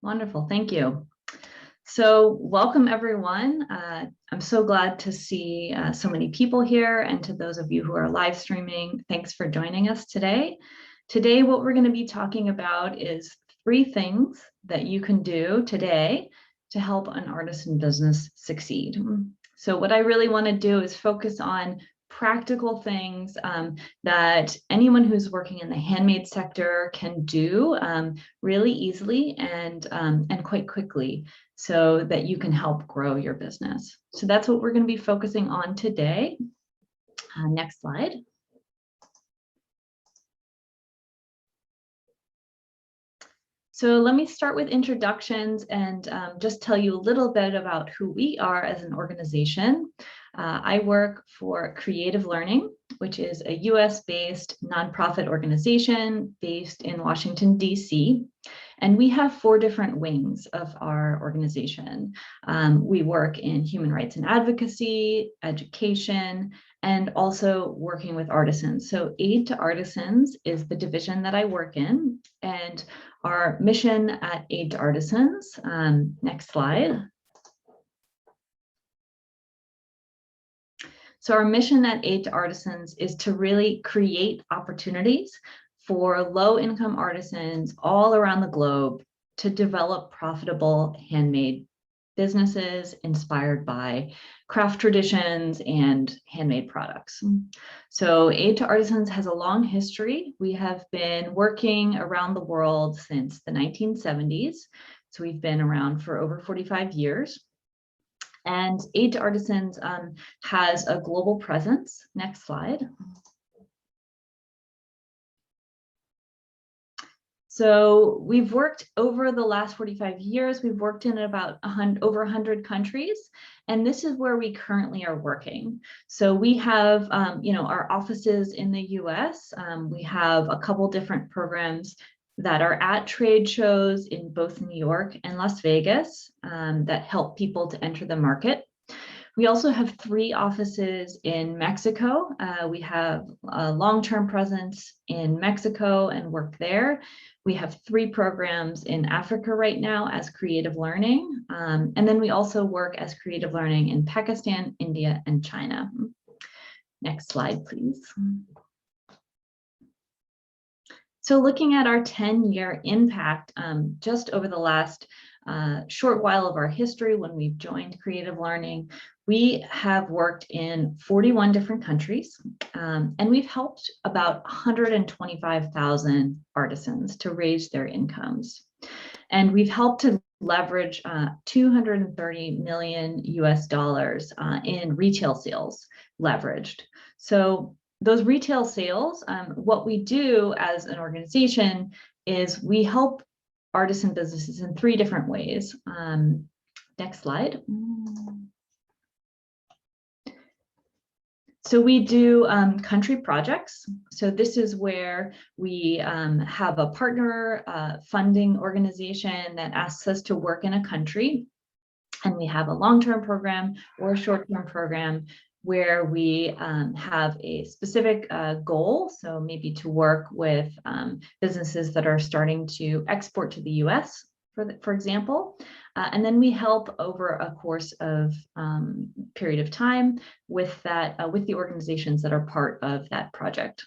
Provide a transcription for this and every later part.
Wonderful, thank you. So welcome everyone. I'm so glad to see so many people here, and to those of you who are live streaming, thanks for joining us today. Today, what we're going to be talking about is 3 things that you can do today to help an artisan business succeed. So what I really want to do is focus on practical things that anyone who's working in the handmade sector can do really easily and quite quickly, so that you can help grow your business. So that's what we're going to be focusing on today. Next slide. So let me start with introductions and just tell you a little bit about who we are as an organization. I work for Creative Learning, which is a US-based nonprofit organization based in Washington, DC. And we have 4 different wings of our organization. We work in human rights and advocacy, education, and also working with artisans. So Aid to Artisans is the division that I work in, and our mission at Aid to Artisans, next slide. So our mission at Aid to Artisans is to really create opportunities for low-income artisans all around the globe to develop profitable handmade businesses inspired by craft traditions and handmade products. So Aid to Artisans has a long history. We have been working around the world since the 1970s. So we've been around for over 45 years. And Aid to Artisans has a global presence. Next slide. So we've worked over the last 45 years, we've worked in about over 100 countries, and this is where we currently are working. So we have, our offices in the US. We have a couple different programs that are at trade shows in both New York and Las Vegas that help people to enter the market. We also have 3 offices in Mexico. We have a long-term presence in Mexico and work there. We have 3 programs in Africa right now as Creative Learning. And then we also work as Creative Learning in Pakistan, India, and China. Next slide, please. So looking at our 10-year impact, just over the last short while of our history when we've joined Creative Learning, we have worked in 41 different countries, and we've helped about 125,000 artisans to raise their incomes. And we've helped to leverage $230 million US in retail sales leveraged. So those retail sales, what we do as an organization is we help artisan businesses in 3 different ways. Next slide. So we do country projects. So this is where we have a partner funding organization that asks us to work in a country. And we have a long-term program or a short-term program where we have a specific goal. So maybe to work with businesses that are starting to export to the US, for example. And then we help over a course of period of time with that with the organizations that are part of that project.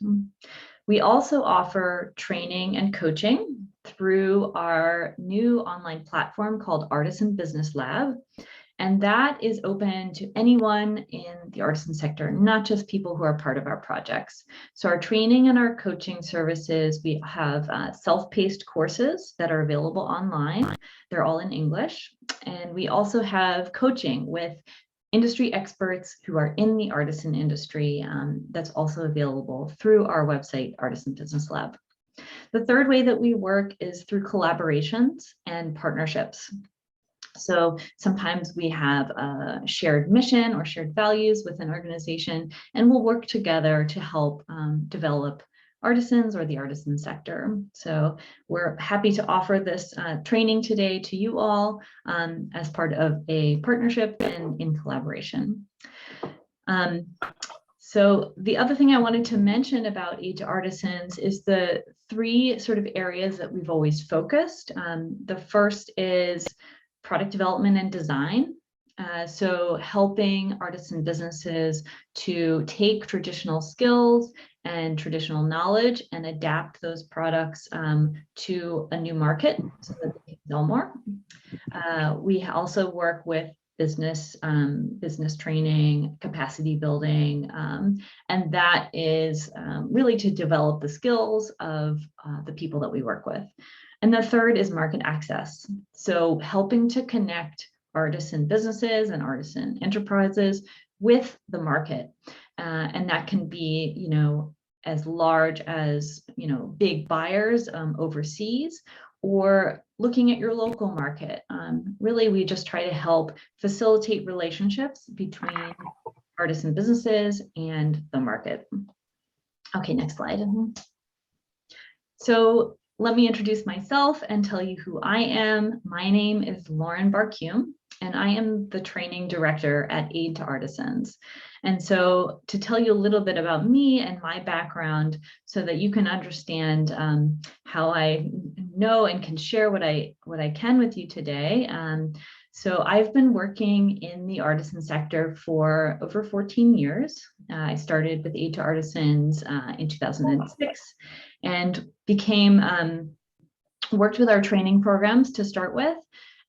We also offer training and coaching through our new online platform called Artisan Business Lab. And that is open to anyone in the artisan sector, not just people who are part of our projects. So our training and our coaching services, we have self-paced courses that are available online. They're all in English. And we also have coaching with industry experts who are in the artisan industry that's also available through our website, Artisan Business Lab. The third way that we work is through collaborations and partnerships. So sometimes we have a shared mission or shared values with an organization, and we'll work together to help develop artisans or the artisan sector. So we're happy to offer this training today to you all as part of a partnership and in collaboration. So the other thing I wanted to mention about Aid to Artisans is the three sort of areas that we've always focused. The first is product development and design. So helping artisan businesses to take traditional skills and traditional knowledge and adapt those products to a new market so that they can sell more. We also work with business training, capacity building, and that is really to develop the skills of the people that we work with. And the third is market access. So helping to connect artisan businesses and artisan enterprises with the market. And that can be, you know, as large as, you know, big buyers overseas, or looking at your local market. Really, we just try to help facilitate relationships between artisan businesses and the market. Okay, next slide. So let me introduce myself and tell you who I am. My name is Loren Barkum, and I am the training director at Aid to Artisans. And so to tell you a little bit about me and my background so that you can understand how I know and can share what I can with you today. So I've been working in the artisan sector for over 14 years. I started with Aid to Artisans in 2006 and worked with our training programs to start with.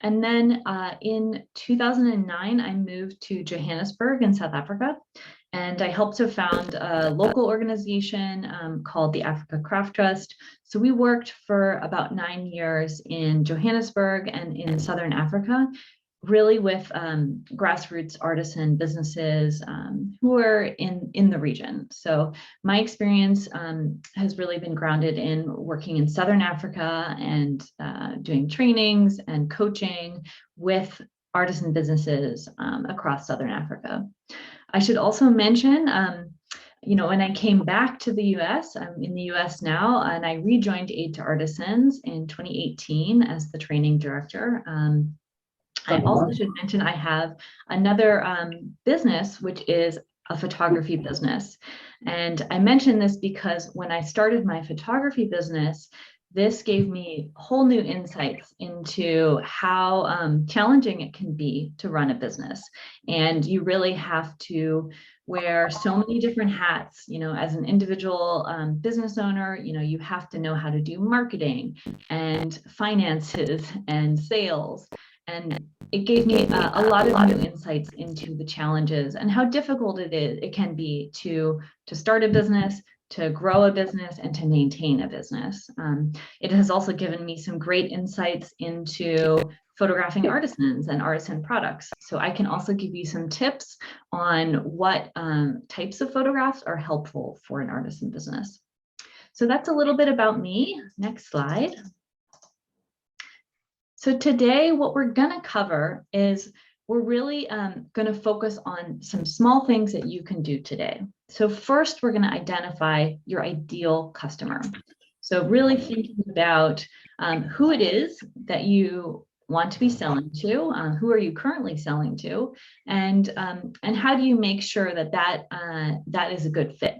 And then in 2009, I moved to Johannesburg in South Africa, and I helped to found a local organization called the Africa Craft Trust. So we worked for about 9 years in Johannesburg and in Southern Africa, really with grassroots artisan businesses who are in the region. So my experience has really been grounded in working in Southern Africa and doing trainings and coaching with artisan businesses across Southern Africa. I should also mention, you know, when I came back to the US, I'm in the US now, and I rejoined Aid to Artisans in 2018 as the training director. I also should mention I have another business, which is a photography business. And I mention this because when I started my photography business, this gave me whole new insights into how challenging it can be to run a business. And you really have to wear so many different hats, you know, as an individual business owner. You know, you have to know how to do marketing and finances and sales. And it gave me a lot of new insights into the challenges and how difficult it can be to start a business, to grow a business, and to maintain a business. It has also given me some great insights into photographing artisans and artisan products. So I can also give you some tips on what types of photographs are helpful for an artisan business. So that's a little bit about me. Next slide. So today, what we're going to cover is we're really going to focus on some small things that you can do today. So first, we're going to identify your ideal customer. So really thinking about who it is that you want to be selling to, who are you currently selling to, and how do you make sure that that is a good fit.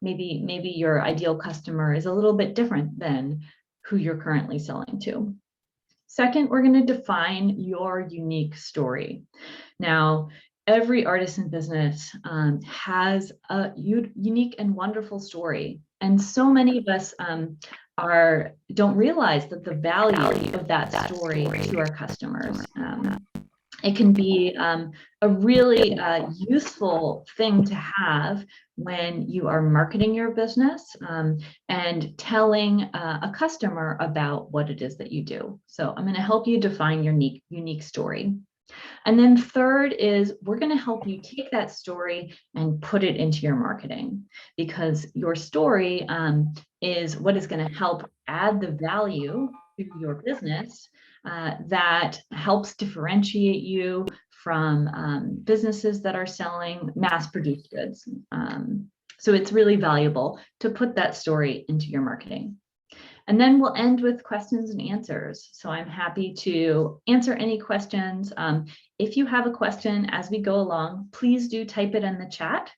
Maybe your ideal customer is a little bit different than who you're currently selling to. Second, we're going to define your unique story. Now, every artisan business has a unique and wonderful story. And so many of us don't realize that the value of that story to our customers. It can be a really useful thing to have when you are marketing your business and telling a customer about what it is that you do. So I'm going to help you define your unique story. And then third is we're going to help you take that story and put it into your marketing, because your story is what is going to help add the value to your business that helps differentiate you from businesses that are selling mass-produced goods. So it's really valuable to put that story into your marketing. And then we'll end with questions and answers. So I'm happy to answer any questions. If you have a question as we go along, please do type it in the chat,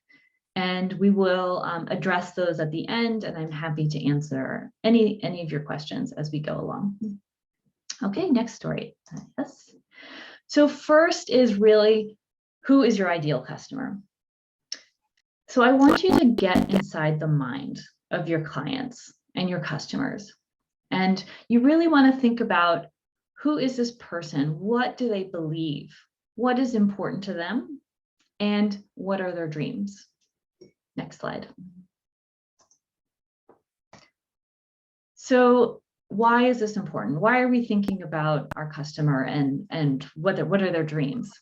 And we will address those at the end, and I'm happy to answer any of your questions as we go along. Okay, next story. Yes. So first is really, who is your ideal customer? So I want you to get inside the mind of your clients and your customers. And you really want to think about, who is this person? What do they believe? What is important to them? And what are their dreams? Next slide. So why is this important? Why are we thinking about our customer and what are their dreams?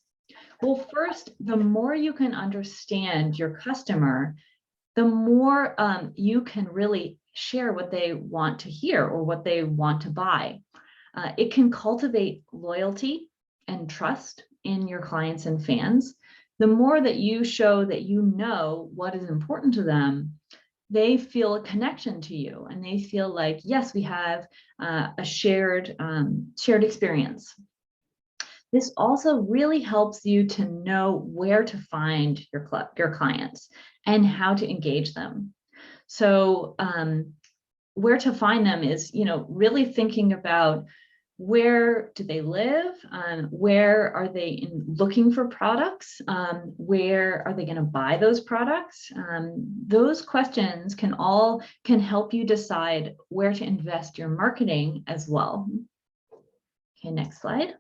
Well, first, the more you can understand your customer, the more you can really share what they want to hear or what they want to buy. It can cultivate loyalty and trust in your clients and fans. The more that you show that you know what is important to them, they feel a connection to you, and they feel like, yes, we have a shared experience. This also really helps you to know where to find your clients and how to engage them. So where to find them is, really thinking about, where do they live? Where are they looking for products? Where are they going to buy those products? Those questions can help you decide where to invest your marketing as well. Okay, next slide.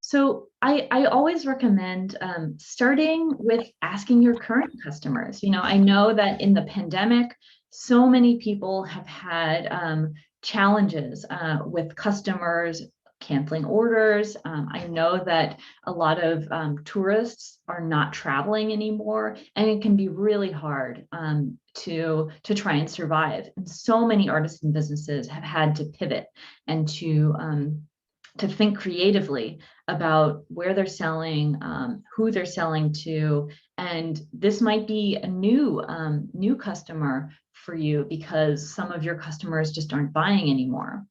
So I always recommend starting with asking your current customers. I know that in the pandemic, so many people have had challenges with customers canceling orders. I know that a lot of tourists are not traveling anymore, and it can be really hard to try and survive. And so many artisan businesses have had to pivot and to think creatively about where they're selling, who they're selling to, and this might be a new customer for you because some of your customers just aren't buying anymore.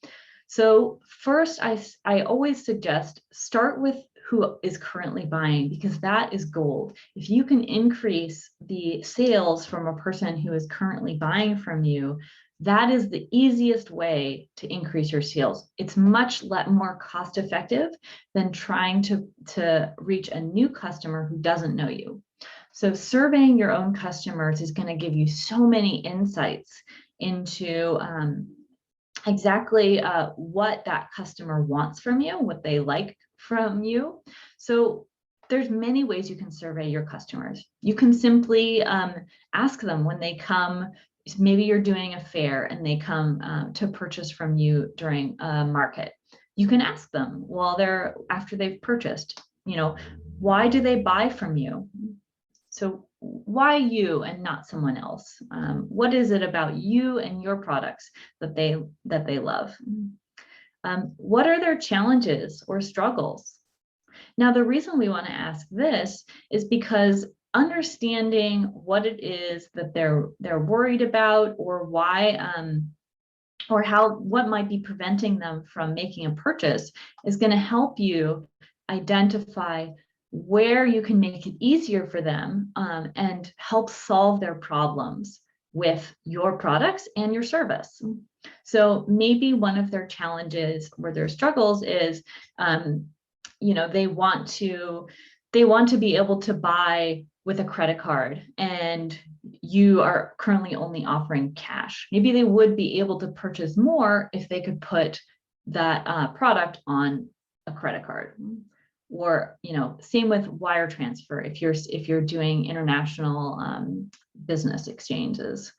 So first, I always suggest start with who is currently buying, because that is gold. If you can increase the sales from a person who is currently buying from you, that is the easiest way to increase your sales. It's much more cost effective than trying to reach a new customer who doesn't know you. So surveying your own customers is going to give you so many insights into exactly what that customer wants from you, what they like from you. So there's many ways you can survey your customers. You can simply ask them when they come. Maybe you're doing a fair and they come to purchase from you during a market. You can ask them after they've purchased, why do they buy from you? So why you and not someone else? What is it about you and your products that they love? What are their challenges or struggles? Now, the reason we want to ask this is because understanding what it is that they're worried about, or why, or what might be preventing them from making a purchase, is going to help you identify where you can make it easier for them and help solve their problems with your products and your service. So maybe one of their challenges or their struggles is, they want to be able to buy with a credit card, and you are currently only offering cash. Maybe they would be able to purchase more if they could put that product on a credit card. Or, same with wire transfer if you're doing international business exchanges.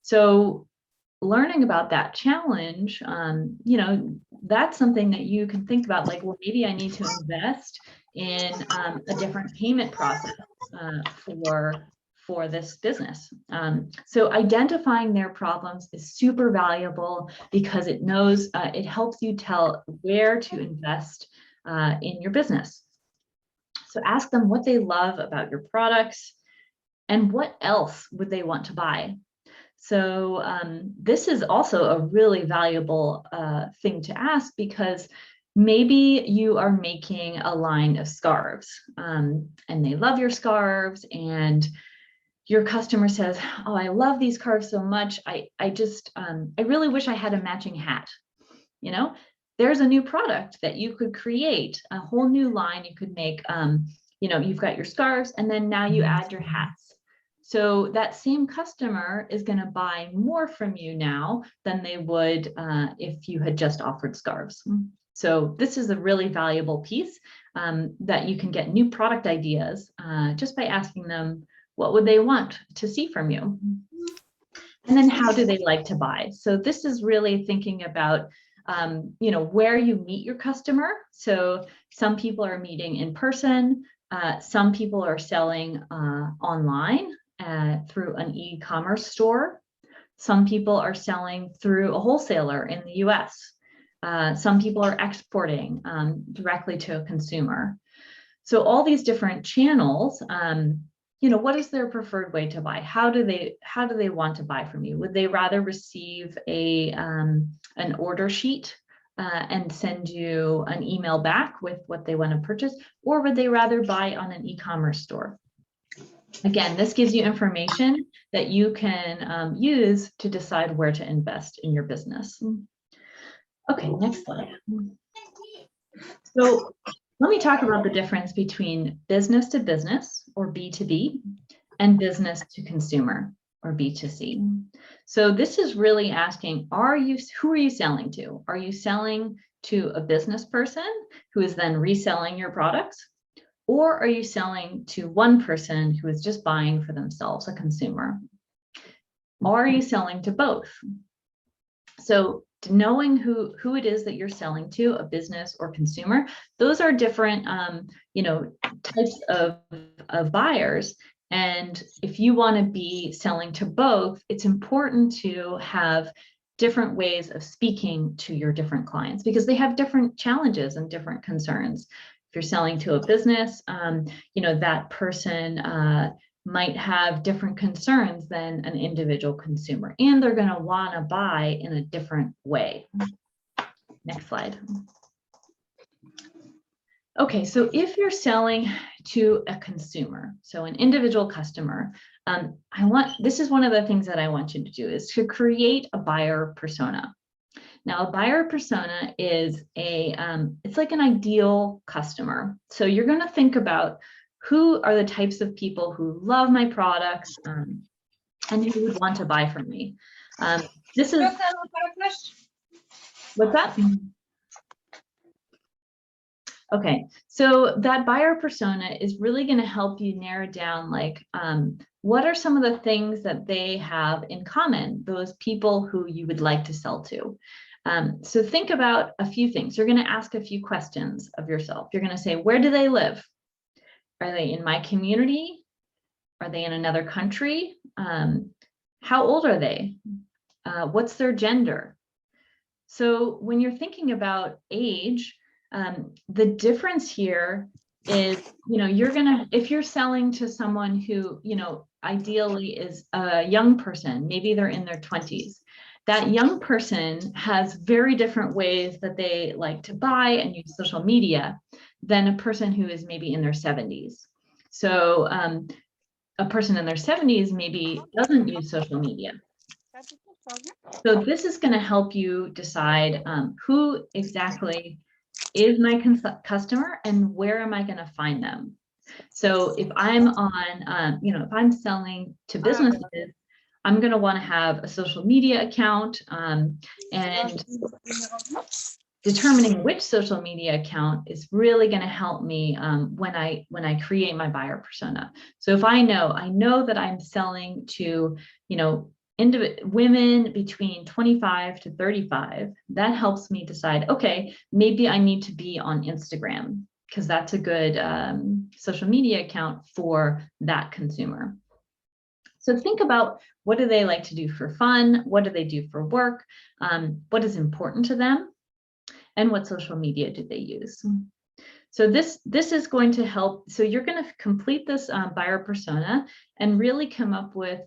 So learning about that challenge, that's something that you can think about, like, well, maybe I need to invest in a different payment process for this business. So identifying their problems is super valuable because it helps you tell where to invest in your business. So ask them what they love about your products and what else would they want to buy. So this is also a really valuable thing to ask, because Maybe you are making a line of scarves and they love your scarves, and your customer says, oh, I love these scarves so much. I really wish I had a matching hat. You know, there's a new product that you could create, a whole new line you could make. You know, you've got your scarves, and then now you add your hats. So that same customer is going to buy more from you now than they would if you had just offered scarves. So this is a really valuable piece that you can get new product ideas just by asking them, what would they want to see from you? And then how do they like to buy? So this is really thinking about you know, where you meet your customer. So some people are meeting in person. Some people are selling online through an e-commerce store. Some people are selling through a wholesaler in the US. Some people are exporting directly to a consumer. So all these different channels, you know, what is their preferred way to buy? How do they want to buy from you? Would they rather receive an order sheet and send you an email back with what they want to purchase, or would they rather buy on an e-commerce store? Again, this gives you information that you can use to decide where to invest in your business. Okay, next slide. So let me talk about the difference between business to business, or B2B, and business to consumer, or B2C. So this is really asking, who are you selling to? Are you selling to a business person who is then reselling your products? Or are you selling to one person who is just buying for themselves, a consumer? Or are you selling to both? So knowing who it is that you're selling to, a business or consumer, those are different you know, types of buyers. And if you want to be selling to both, it's important to have different ways of speaking to your different clients, because they have different challenges and different concerns. If you're selling to a business, you know, that person might have different concerns than an individual consumer, and they're going to want to buy in a different way. Next slide. Okay, so if you're selling to a consumer, so an individual customer, this is one of the things that I want you to do, is to create a buyer persona. Now, a buyer persona is it's like an ideal customer. So you're going to think about who are the types of people who love my products and who would want to buy from me. This is, what's that? Okay, so that buyer persona is really going to help you narrow down, like, what are some of the things that they have in common, those people who you would like to sell to. So think about a few things. You're going to ask a few questions of yourself. You're going to say, where do they live? Are they in my community? Are they in another country? How old are they? What's their gender? So when you're thinking about age, the difference here is, you know, if you're selling to someone who, you know, ideally is a young person, maybe they're in their 20s, that young person has very different ways that they like to buy and use social media than a person who is maybe in their 70s. So a person in their 70s maybe doesn't use social media. So this is going to help you decide who exactly is my customer and where am I going to find them. So if I'm on, you know, if I'm selling to businesses, I'm going to want to have a social media account, and determining which social media account is really going to help me when I create my buyer persona. So if I know that I'm selling to, you know, women between 25 to 35, that helps me decide, okay, maybe I need to be on Instagram, because that's a good social media account for that consumer. So think about, what do they like to do for fun? What do they do for work? What is important to them? And what social media do they use? So this is going to help. So you're going to complete this buyer persona and really come up with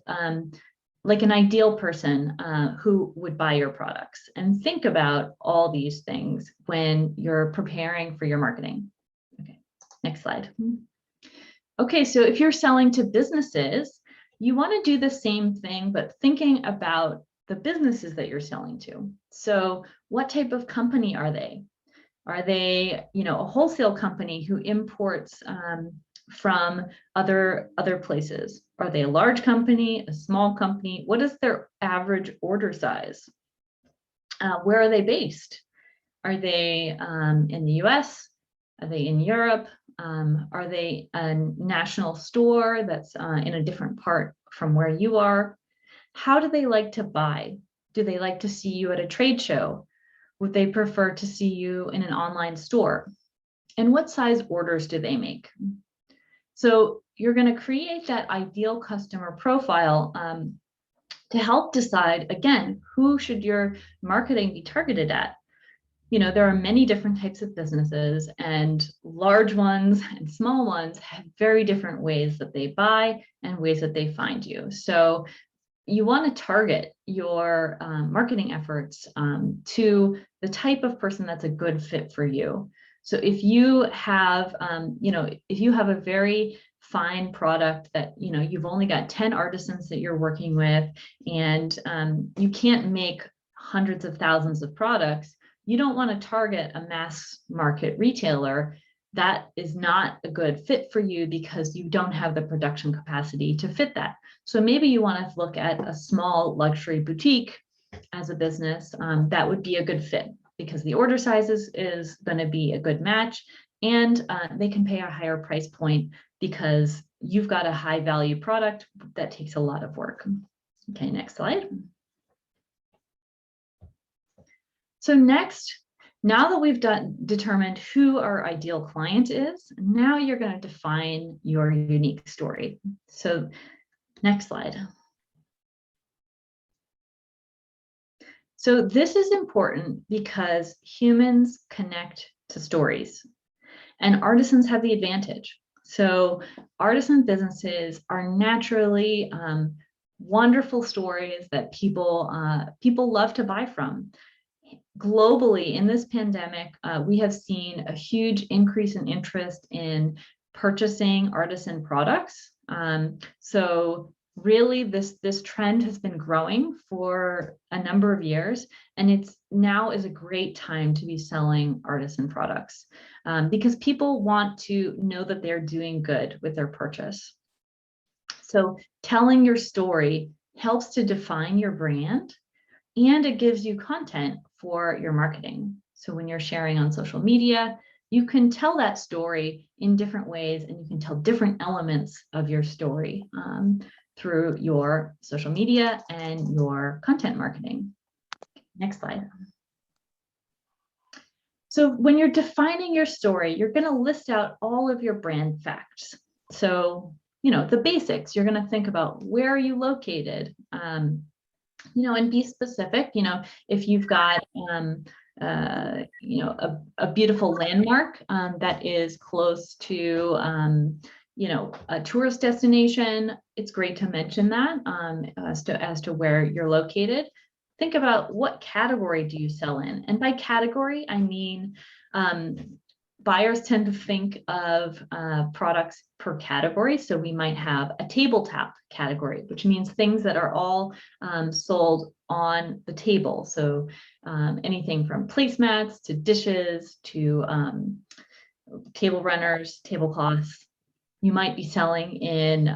like an ideal person who would buy your products, and think about all these things when you're preparing for your marketing. Okay, next slide. Okay, so if you're selling to businesses, you want to do the same thing, but thinking about the businesses that you're selling to. So what type of company are they? Are they, a wholesale company who imports from other places? Are they a large company, a small company? What is their average order size? Where are they based? Are they in the US? Are they in Europe? Are they a national store that's in a different part from where you are? How do they like to buy? Do they like to see you at a trade show? Would they prefer to see you in an online store? And what size orders do they make? So you're going to create that ideal customer profile to help decide, again, who should your marketing be targeted at? There are many different types of businesses, and large ones and small ones have very different ways that they buy and ways that they find you. So you want to target your marketing efforts to the type of person that's a good fit for you. So if you have, if you have a very fine product that, you've only got 10 artisans that you're working with, and you can't make hundreds of thousands of products, you don't want to target a mass market retailer. That is not a good fit for you because you don't have the production capacity to fit that. So maybe you want to look at a small luxury boutique as a business. That would be a good fit because the order size is going to be a good match, and they can pay a higher price point because you've got a high value product that takes a lot of work. Okay, next slide. So next, now that we've determined who our ideal client is, now you're going to define your unique story. So next slide. So this is important because humans connect to stories, and artisans have the advantage. So artisan businesses are naturally wonderful stories that people love to buy from. Globally, in this pandemic, we have seen a huge increase in interest in purchasing artisan products. So really, this trend has been growing for a number of years, and now is a great time to be selling artisan products because people want to know that they're doing good with their purchase. So telling your story helps to define your brand, and it gives you content for your marketing. So when you're sharing on social media, you can tell that story in different ways, and you can tell different elements of your story through your social media and your content marketing. Next slide. So when you're defining your story, you're going to list out all of your brand facts. So, the basics, you're going to think about where are you located, and be specific. If you've got a beautiful landmark that is close to a tourist destination, it's great to mention that as to where you're located. Think about what category do you sell in, and by category I mean buyers tend to think of products per category. So we might have a tabletop category, which means things that are all sold on the table. So anything from placemats to dishes to table runners, tablecloths. You might be selling in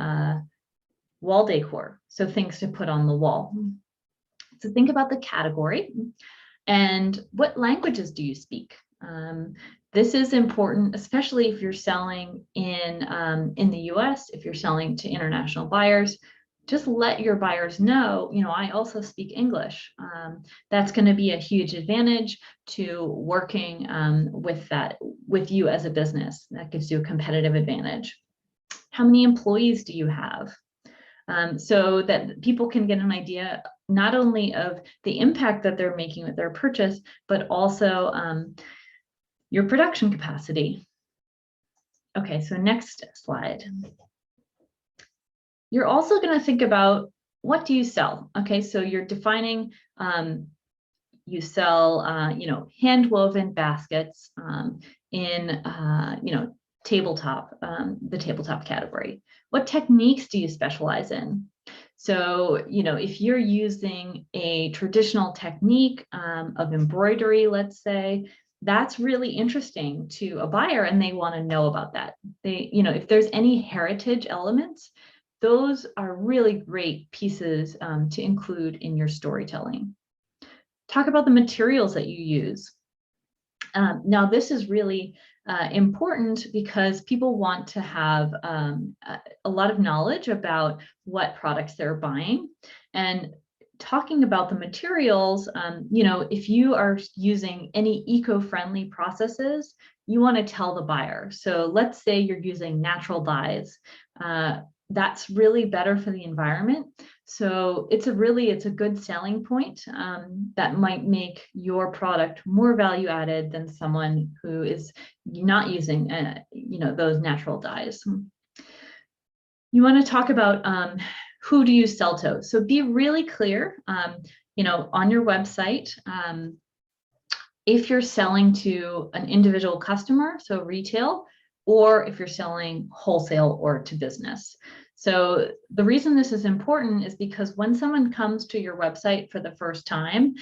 wall decor, so things to put on the wall. So think about the category and what languages do you speak? This is important, especially if you're selling in the US, if you're selling to international buyers. Just let your buyers know, I also speak English. That's going to be a huge advantage to working with you as a business. That gives you a competitive advantage. How many employees do you have? So that people can get an idea not only of the impact that they're making with their purchase, but also your production capacity. Okay, so next slide. You're also going to think about what do you sell? Okay, so you're defining, you sell, you know, hand-woven baskets in, you know, tabletop, the tabletop category. What techniques do you specialize in? So, you know, if you're using a traditional technique of embroidery, let's say, that's really interesting to a buyer and they want to know about that. They, you know, if there's any heritage elements, those are really great pieces to include in your storytelling. Talk about the materials that you use. Now, this is really important because people want to have a lot of knowledge about what products they're buying. And talking about the materials, you know, if you are using any eco-friendly processes, you want to tell the buyer. So let's say you're using natural dyes. That's really better for the environment. So it's a good selling point that might make your product more value added than someone who is not using, you know, those natural dyes. You want to talk about who do you sell to? So be really clear, you know, on your website. If you're selling to an individual customer, so retail, or if you're selling wholesale or to business. So the reason this is important is because when someone comes to your website for the first time,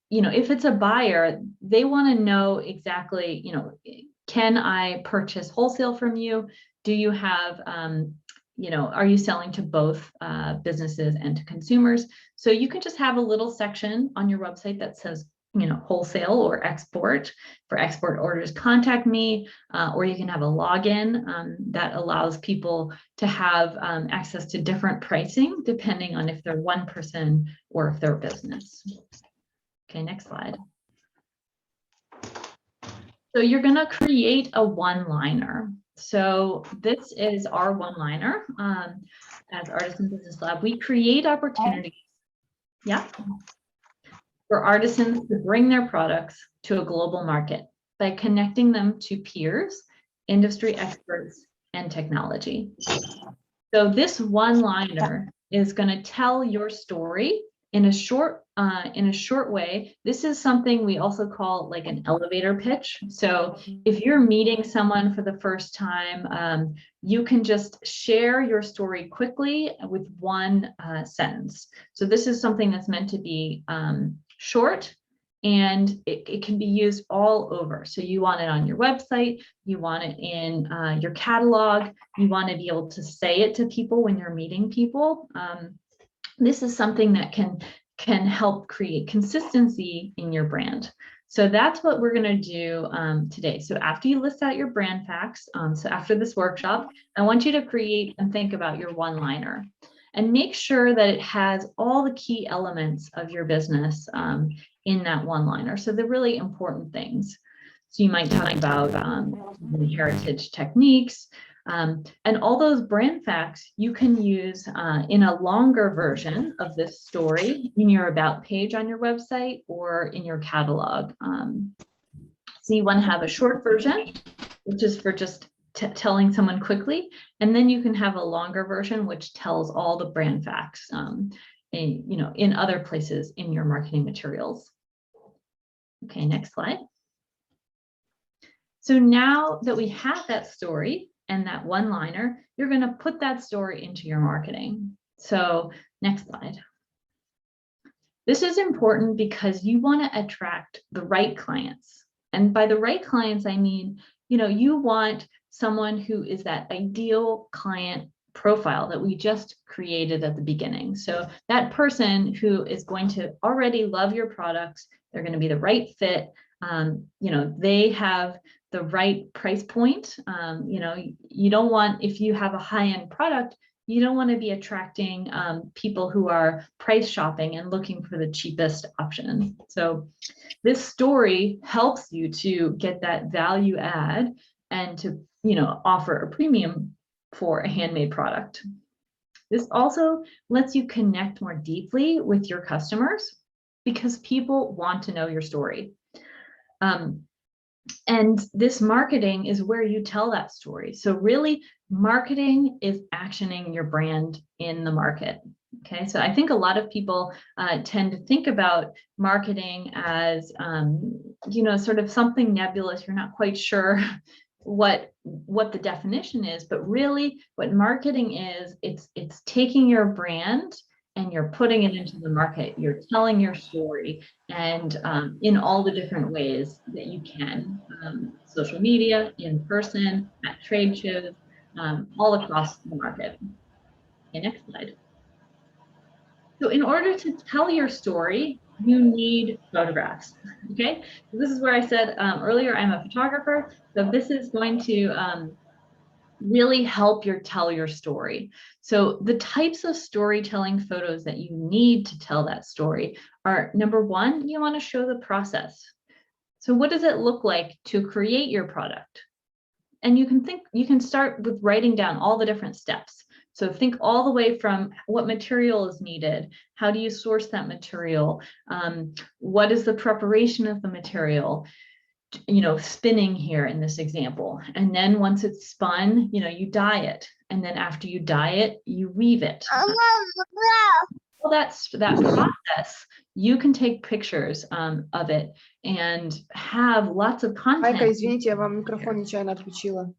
you know, if it's a buyer, they want to know exactly, you know, can I purchase wholesale from you? Do you have, you know, are you selling to both businesses and to consumers? So you can just have a little section on your website that says, you know, wholesale or export. For export orders, contact me, or you can have a login that allows people to have access to different pricing depending on if they're one person or if they're a business. Okay, next slide. So you're going to create a one-liner. So this is our one-liner as Artisan Business Lab. We create opportunities. Yeah. For artisans to bring their products to a global market by connecting them to peers, industry experts, and technology. So this one-liner is going to tell your story in a short way. This is something we also call like an elevator pitch. So if you're meeting someone for the first time, you can just share your story quickly with one sentence. So this is something that's meant to be short, and it can be used all over. So you want it on your website, you want it in your catalog, you want to be able to say it to people when you're meeting people. This is something that can help create consistency in your brand. So that's what we're going to do today. So after you list out your brand facts, so after this workshop, I want you to create and think about your one-liner. And make sure that it has all the key elements of your business in that one-liner. So the really important things. So you might talk about the heritage techniques, and all those brand facts you can use in a longer version of this story in your about page on your website or in your catalog. So you want to have a short version, which is for just telling someone quickly, and then you can have a longer version which tells all the brand facts in other places in your marketing materials. Okay, next slide. So now that we have that story and that one-liner, you're going to put that story into your marketing. So next slide. This is important because you want to attract the right clients. And by the right clients, I mean, you know, you want someone who is that ideal client profile that we just created at the beginning. So that person who is going to already love your products, they're going to be the right fit. You know, they have the right price point. You know, you don't want, if you have a high-end product, you don't want to be attracting people who are price shopping and looking for the cheapest option. So this story helps you to get that value add and to, you know, offer a premium for a handmade product. This also lets you connect more deeply with your customers because people want to know your story. And this marketing is where you tell that story. So really, marketing is actioning your brand in the market. Okay, so I think a lot of people tend to think about marketing as, sort of something nebulous. You're not quite sure what the definition is, but really what marketing is, it's taking your brand and you're putting it into the market. You're telling your story, and in all the different ways that you can, social media, in person, at trade shows, all across the market. Okay, next slide. So in order to tell your story, you need photographs, okay? So this is where I said earlier, I'm a photographer. So this is going to really help tell your story. So the types of storytelling photos that you need to tell that story are, number one, you want to show the process. So what does it look like to create your product? And you can start with writing down all the different steps. So think all the way from what material is needed, how do you source that material, what is the preparation of the material, spinning here in this example. And then once it's spun, you dye it. And then after you dye it, you weave it. Well, that process, you can take pictures of it and have lots of content. Майка, извините, я вам микрофон нечаянно отключила.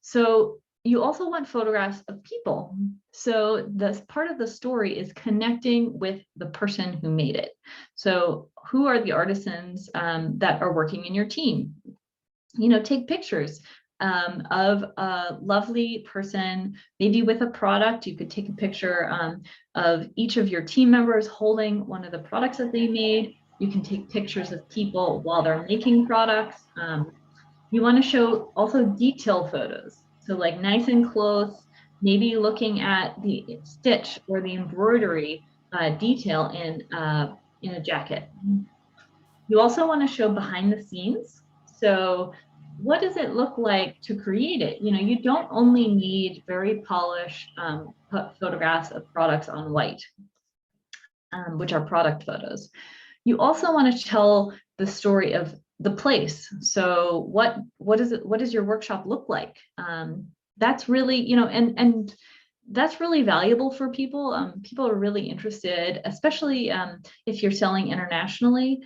So you also want photographs of people. So this part of the story is connecting with the person who made it. So who are the artisans that are working in your team? Take pictures of a lovely person, maybe with a product. You could take a picture of each of your team members holding one of the products that they made. You can take pictures of people while they're making products. You want to show also detail photos. So like nice and close, maybe looking at the stitch or the embroidery detail in a jacket. You also want to show behind the scenes. So what does it look like to create it? You don't only need very polished photographs of products on white, which are product photos. You also want to tell the story of the place. So what does your workshop look like? That's really, and that's really valuable for people. People are really interested, especially if you're selling internationally.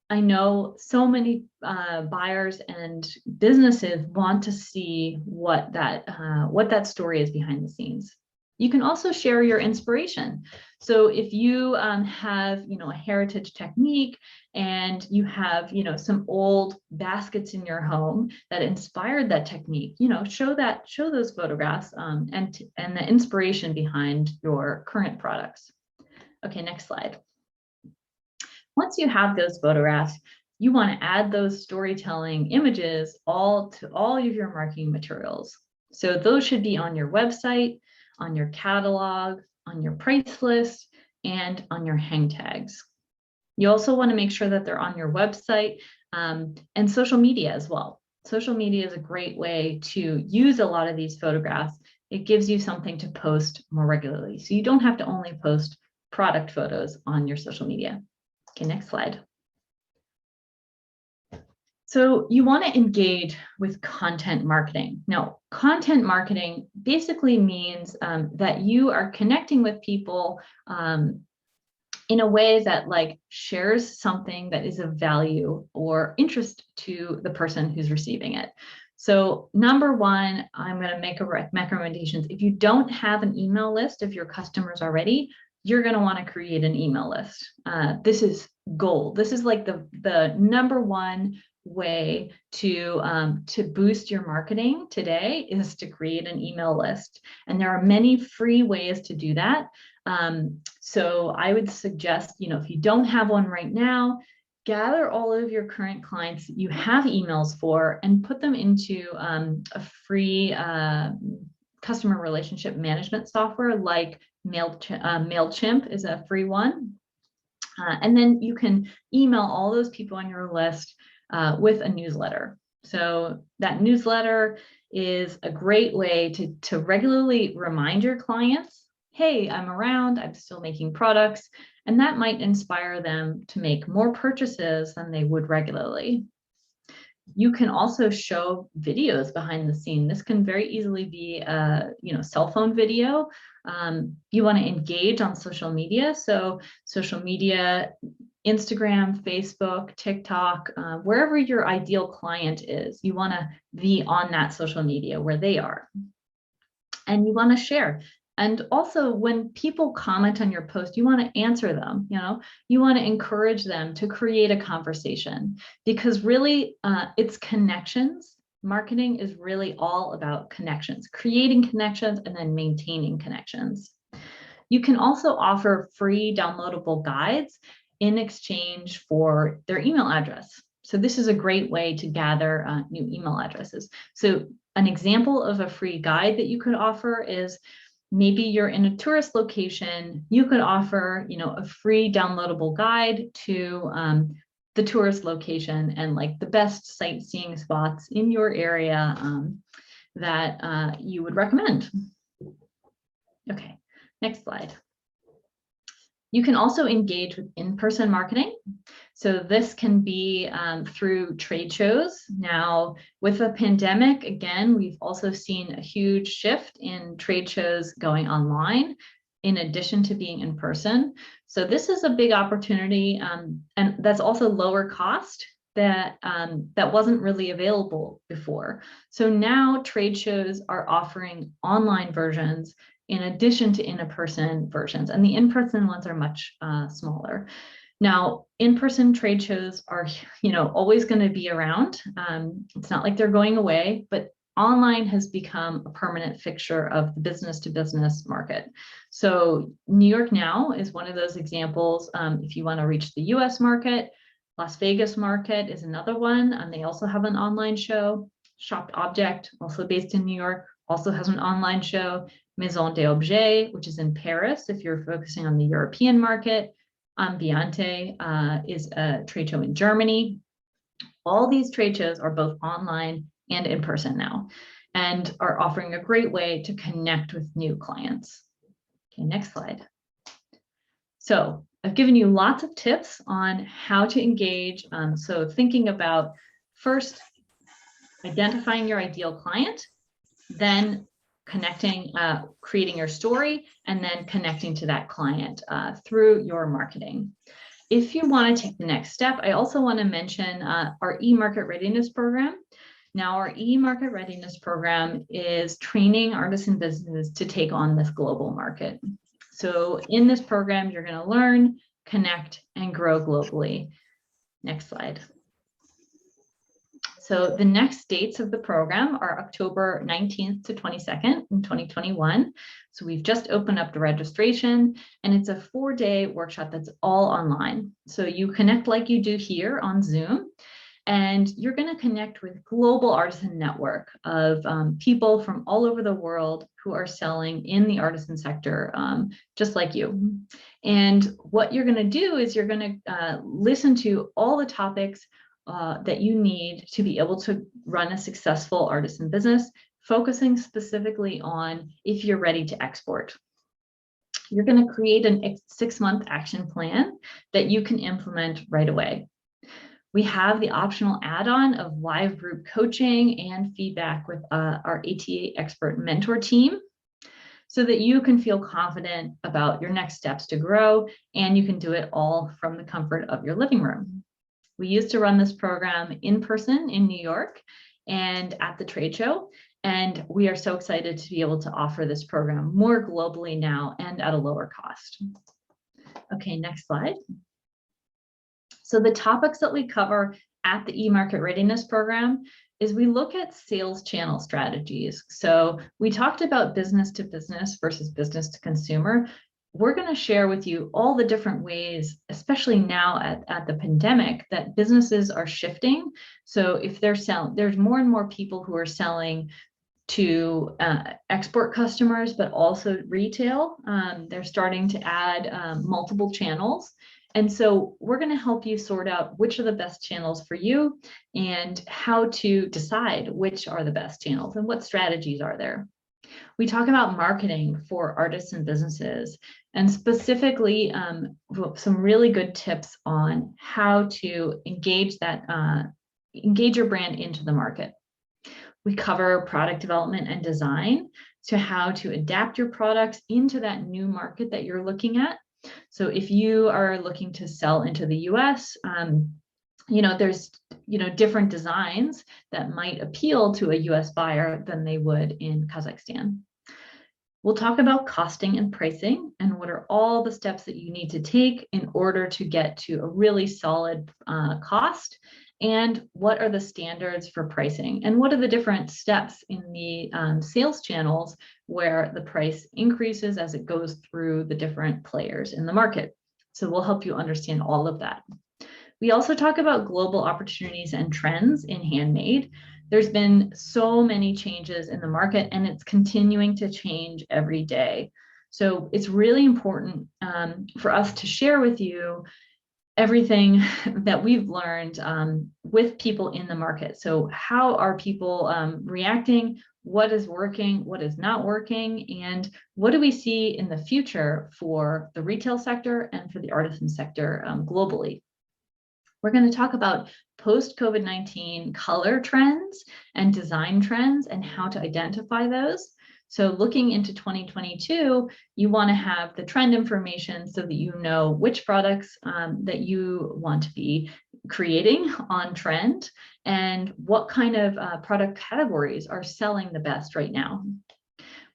I know so many buyers and businesses want to see what that story is behind the scenes. You can also share your inspiration. So if you have, a heritage technique and you have, some old baskets in your home that inspired that technique, show those photographs and the inspiration behind your current products. Okay, next slide. Once you have those photographs, you want to add those storytelling images all to all of your marketing materials. So those should be on your website, on your catalog, on your price list, and on your hang tags. You also want to make sure that they're on your website and social media as well. Social media is a great way to use a lot of these photographs. It gives you something to post more regularly. So you don't have to only post product photos on your social media. Okay, next slide. So you want to engage with content marketing. Now, content marketing basically means that you are connecting with people in a way that shares something that is of value or interest to the person who's receiving it. So number one, I'm going to make recommendations. If you don't have an email list of your customers already, you're going to want to create an email list. This is gold. This is like the number one way to boost your marketing today is to create an email list. And there are many free ways to do that. So I would suggest, if you don't have one right now, gather all of your current clients that you have emails for and put them into a free customer relationship management software like MailChimp is a free one. And then you can email all those people on your list with a newsletter. So that newsletter is a great way to regularly remind your clients, hey, I'm around, I'm still making products, and that might inspire them to make more purchases than they would regularly. You can also show videos behind the scene. This can very easily be a cell phone video. You want to engage on social media. So social media, Instagram, Facebook, TikTok, wherever your ideal client is, you want to be on that social media where they are. And you want to share. And also when people comment on your post, you want to answer them, you want to encourage them to create a conversation, because really it's connections. Marketing is really all about connections, creating connections and then maintaining connections. You can also offer free downloadable guides in exchange for their email address. So this is a great way to gather new email addresses. So an example of a free guide that you could offer is, maybe you're in a tourist location, you could offer, a free downloadable guide to the tourist location and like the best sightseeing spots in your area that you would recommend. Okay, next slide. You can also engage with in-person marketing. So this can be through trade shows. Now, with the pandemic, again, we've also seen a huge shift in trade shows going online, in addition to being in person. So this is a big opportunity, and that's also lower cost that wasn't really available before. So now trade shows are offering online versions in addition to in-person versions, and the in-person ones are much smaller. Now, in-person trade shows are, always going to be around. It's not like they're going away, but online has become a permanent fixture of the business-to-business market. So New York Now is one of those examples. If you want to reach the US market, Las Vegas market is another one, and they also have an online show. Shop Object, also based in New York, also has an online show. Maison des Objets, which is in Paris, if you're focusing on the European market. Ambiente is a trade show in Germany. All these trade shows are both online and in person now, and are offering a great way to connect with new clients. Okay, next slide. So I've given you lots of tips on how to engage. So thinking about first identifying your ideal client, then connecting, creating your story, and then connecting to that client through your marketing. If you want to take the next step, I also want to mention our e-market readiness program. Now, our e-market readiness program is training artisan businesses to take on this global market. So in this program, you're going to learn, connect, and grow globally. Next slide. So the next dates of the program are October 19th to 22nd in 2021. So we've just opened up the registration, and it's a 4-day workshop that's all online. So you connect like you do here on Zoom, and you're going to connect with global artisan network of people from all over the world who are selling in the artisan sector, just like you. And what you're going to do is you're going to listen to all the topics that you need to be able to run a successful artisan business, focusing specifically on if you're ready to export. You're going to create a 6-month action plan that you can implement right away. We have the optional add-on of live group coaching and feedback with our ATA expert mentor team, so that you can feel confident about your next steps to grow, and you can do it all from the comfort of your living room. We used to run this program in person in New York and at the trade show, and we are so excited to be able to offer this program more globally now and at a lower cost. Okay, next slide. So the topics that we cover at the e-market readiness program is we look at sales channel strategies. So we talked about business to business versus business to consumer. We're going to share with you all the different ways, especially now at the pandemic, that businesses are shifting. So if they're selling, there's more and more people who are selling to export customers, but also retail. They're starting to add multiple channels. And so we're going to help you sort out which are the best channels for you and how to decide which are the best channels and what strategies are there. We talk about marketing for artisan businesses, and specifically some really good tips on how to engage that engage your brand into the market. We cover product development and design, so how to adapt your products into that new market that you're looking at. So if you are looking to sell into the US, there's different designs that might appeal to a US buyer than they would in Kazakhstan. We'll talk about costing and pricing and what are all the steps that you need to take in order to get to a really solid cost, and what are the standards for pricing, and what are the different steps in the sales channels where the price increases as it goes through the different players in the market. So we'll help you understand all of that. We also talk about global opportunities and trends in handmade. There's been so many changes in the market, and it's continuing to change every day. So it's really important for us to share with you everything that we've learned with people in the market. So how are people reacting? What is working? What is not working? And what do we see in the future for the retail sector and for the artisan sector globally? We're going to talk about post-COVID-19 color trends and design trends and how to identify those. So looking into 2022, you want to have the trend information so that you know which products that you want to be creating on trend and what kind of product categories are selling the best right now.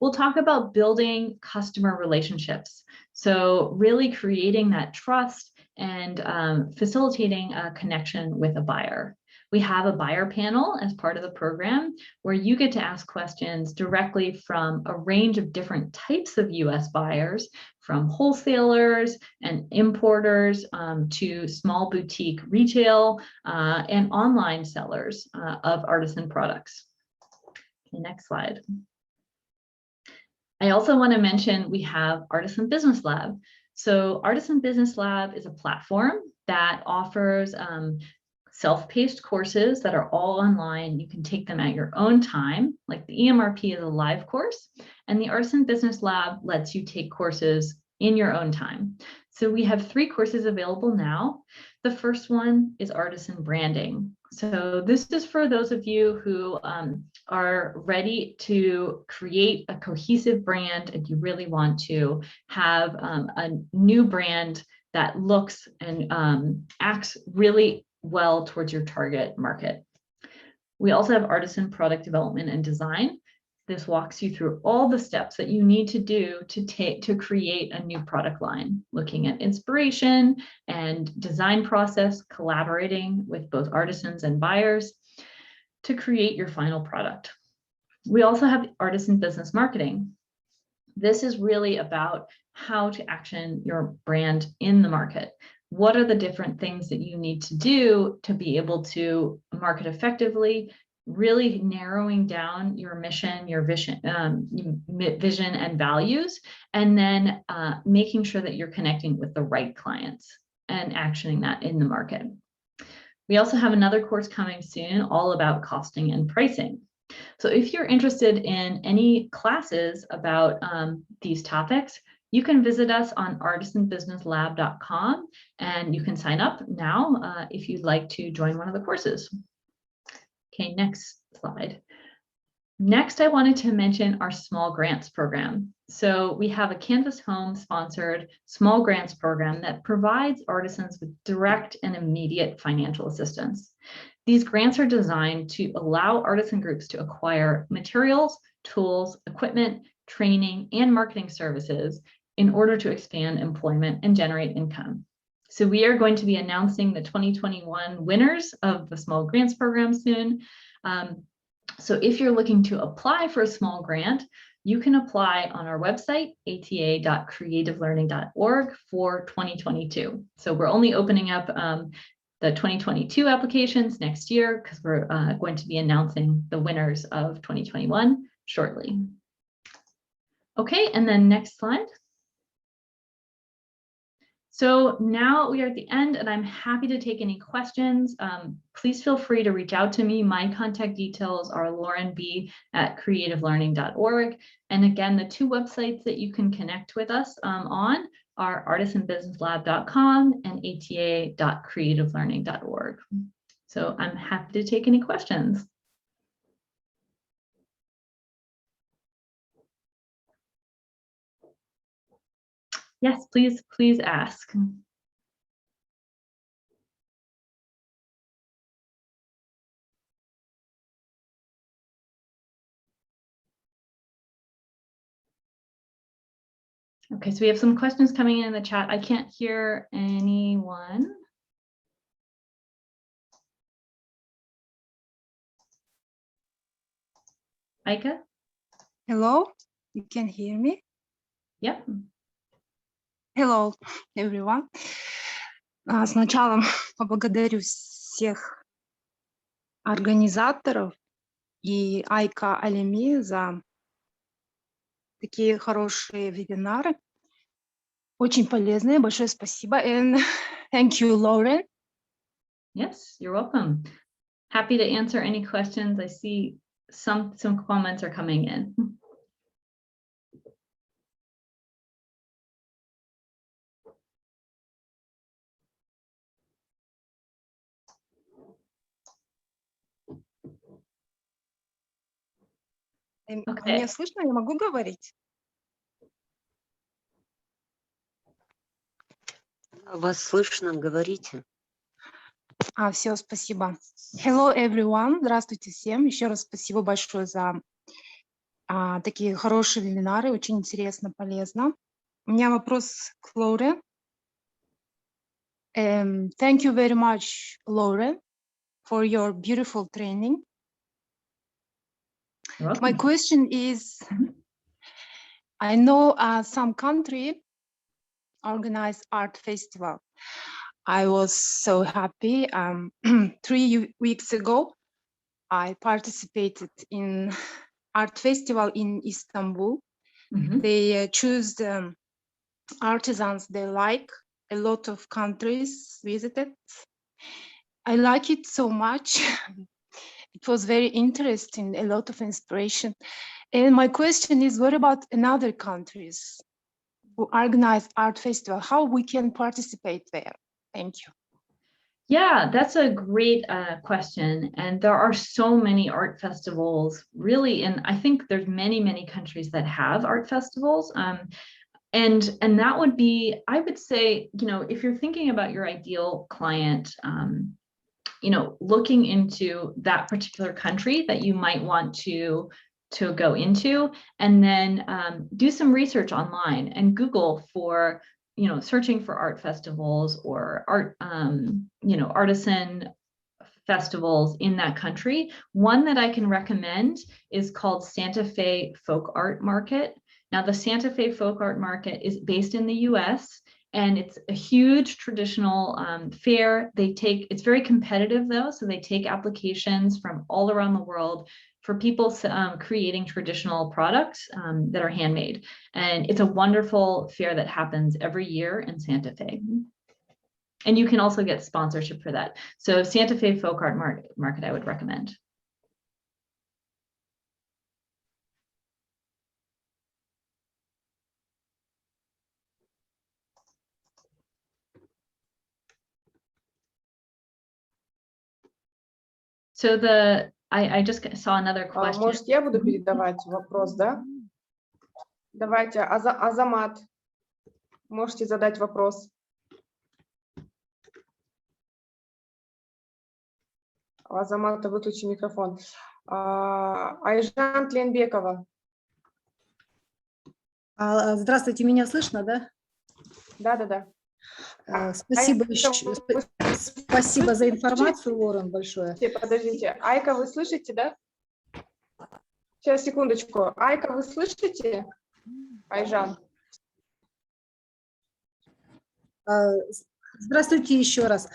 We'll talk about building customer relationships. So really creating that trust and facilitating a connection with a buyer. We have a buyer panel as part of the program where you get to ask questions directly from a range of different types of US buyers, from wholesalers and importers to small boutique retail and online sellers of artisan products. Okay, next slide. I also want to mention we have Artisan Business Lab. So Artisan Business Lab is a platform that offers self-paced courses that are all online. You can take them at your own time. Like the EMRP is a live course, and the Artisan Business Lab lets you take courses in your own time. So we have 3 courses available now. The first one is Artisan Branding. So this is for those of you who are ready to create a cohesive brand and you really want to have a new brand that looks and acts really well towards your target market. We also have Artisan Product Development and Design. This walks you through all the steps that you need to do to create a new product line, looking at inspiration and design process, collaborating with both artisans and buyers to create your final product. We also have Artisan Business Marketing. This is really about how to action your brand in the market. What are the different things that you need to do to be able to market effectively, really narrowing down your mission, your vision and values, and then making sure that you're connecting with the right clients and actioning that in the market. We also have another course coming soon all about costing and pricing. So if you're interested in any classes about these topics, you can visit us on artisanbusinesslab.com and you can sign up now if you'd like to join one of the courses. Okay, next slide. Next, I wanted to mention our small grants program. So we have a Canvas Home sponsored small grants program that provides artisans with direct and immediate financial assistance. These grants are designed to allow artisan groups to acquire materials, tools, equipment, training, and marketing services in order to expand employment and generate income. So we are going to be announcing the 2021 winners of the small grants program soon. So if you're looking to apply for a small grant, you can apply on our website, ata.creativelearning.org for 2022. So we're only opening up the 2022 applications next year because we're going to be announcing the winners of 2021 shortly. Okay, and then next slide. So now we are at the end and I'm happy to take any questions. Please feel free to reach out to me. My contact details are laurenb@creativelearning.org. And again, the 2 websites that you can connect with us on are artisanbusinesslab.com and ata.creativelearning.org. So I'm happy to take any questions. Yes, please ask. Okay, so we have some questions coming in the chat. I can't hear anyone. Aika? Hello, you can hear me? Yep. Hello, everyone. Сначала поблагодарю всех организаторов и Айка Алеми за такие хорошие вебинары. Очень полезные. Большое спасибо. And thank you, Lauren. Yes, you're welcome. Happy to answer any questions. I see some comments are coming in. Меня слышно? Я могу говорить? Вас слышно, говорите. Все, спасибо. Hello, everyone. Здравствуйте всем. Еще раз спасибо большое за такие хорошие вебинары. Очень интересно, полезно. У меня вопрос к Лорен. Thank you very much, Lauren, for your beautiful training. My question is, I know some country organize art festival. I was so happy. 3 weeks ago, I participated in art festival in Istanbul. They choose the artisans they like. A lot of countries visited. I like it so much. It was very interesting, a lot of inspiration. And my question is, what about another countries who organize art festival? How we can participate there? Thank you. Yeah, that's a great question. And there are so many art festivals, really, and I think there's many countries that have art festivals. And that would be, I would say, if you're thinking about your ideal client, looking into that particular country that you might want to go into, and then do some research online and Google for, searching for art festivals or art, artisan festivals in that country. One that I can recommend is called Santa Fe Folk Art Market. Now, the Santa Fe Folk Art Market is based in the US, and it's a huge traditional fair. It's very competitive though, so they take applications from all around the world for people creating traditional products that are handmade. And it's a wonderful fair that happens every year in Santa Fe. And you can also get sponsorship for that. So Santa Fe Folk Art Market, I would recommend. So I just saw another question. Может, я буду передавать вопрос, да? Давайте, Азамат, можете задать вопрос. У Азамата выключи микрофон. Айжан Тленбекова. Здравствуйте, меня слышно, да? Да. Спасибо за информацию, Лорен, большое. Подождите, Айка, вы слышите, да? Сейчас, секундочку. Айка, вы слышите? Айжан. Здравствуйте еще раз.